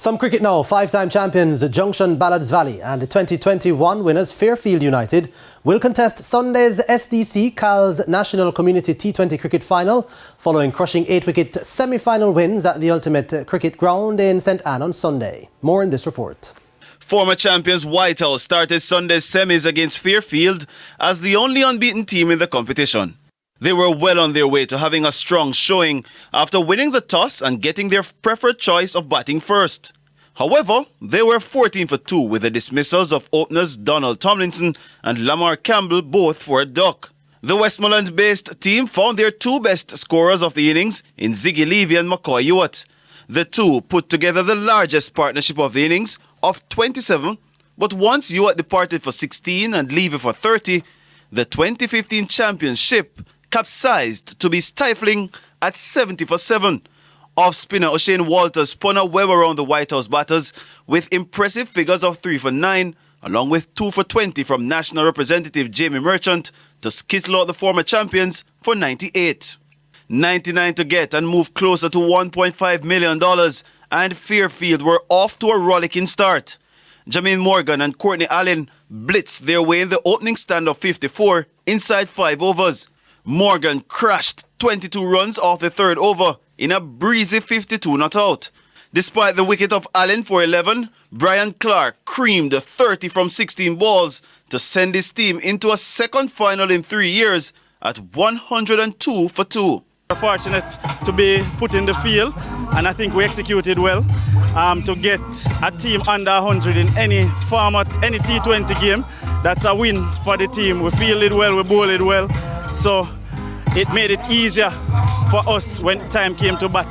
Some cricket now. Five-time champions Junction Ballards Valley and the 2021 winners Fairfield United will contest Sunday's SDC Cal's National Community T20 cricket final following crushing 8-wicket semi-final wins at the Ultimate Cricket Ground in St Anne on Sunday. More in this report. Former champions Whitehall started Sunday's semis against Fairfield as the only unbeaten team in the competition. They were well on their way to having a strong showing after winning the toss and getting their preferred choice of batting first. However, they were 14 for 2 with the dismissals of openers Donald Tomlinson and Lamar Campbell, both for a duck. The Westmoreland-based team found their two best scorers of the innings in Ziggy Levy and McCoy Ewart. The two put together the largest partnership of the innings of 27, but once Ewart departed for 16 and Levy for 30, the 2015 championship capsized to be stifling at 70 for 7. Off-spinner O'Shane Walters spun a web around the White House batters with impressive figures of 3 for 9, along with 2 for 20 from national representative Jamie Merchant to skittle out the former champions for 98. 99 to get and move closer to $1.5 million, and Fairfield were off to a rollicking start. Jermaine Morgan and Courtney Allen blitzed their way in the opening stand of 54 inside 5 overs. Morgan crashed 22 runs off the third over in a breezy 52 not out. Despite the wicket of Allen for 11, Brian Clark creamed 30 from 16 balls to send his team into a second final in 3 years at 102 for 2. We're fortunate to be put in the field, and I think we executed well. To get a team under 100 in any format, any T20 game, that's a win for the team. We fielded well, we bowled well, so it made it easier for us when time came to bat.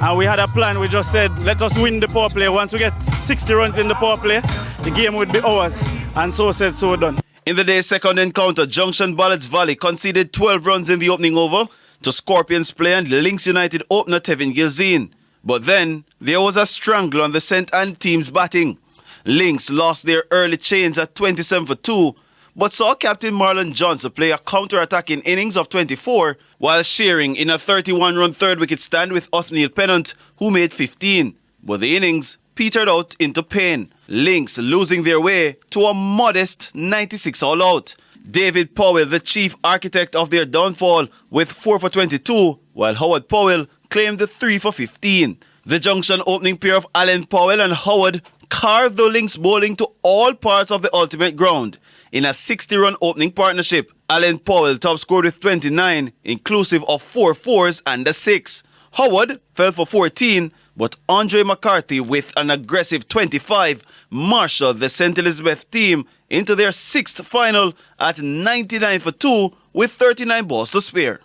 And we had a plan. We just said, let us win the power play. Once we get 60 runs in the power play, the game would be ours. And so said, so done. In the day's second encounter, Junction Ballards Valley conceded 12 runs in the opening over to Scorpions player and Links United opener Tevin Gilzine. But then there was a strangle on the St Anne team's batting. Links lost their early chains at 27 for 2, but saw Captain Marlon Johnson play a counter-attacking innings of 24 while sharing in a 31-run third-wicket stand with Othniel Pennant, who made 15. But the innings petered out into pain, Links losing their way to a modest 96 all-out. David Powell, the chief architect of their downfall, with 4 for 22, while Howard Powell claimed the 3 for 15. The Junction opening pair of Alan Powell and Howard carved the Links bowling to all parts of the ultimate ground. In a 60-run opening partnership, Alan Powell top scored with 29, inclusive of 4 fours and a 6. Howard fell for 14, but Andre McCarthy with an aggressive 25 marshaled the St. Elizabeth team into their 6th final at 99 for 2 with 39 balls to spare.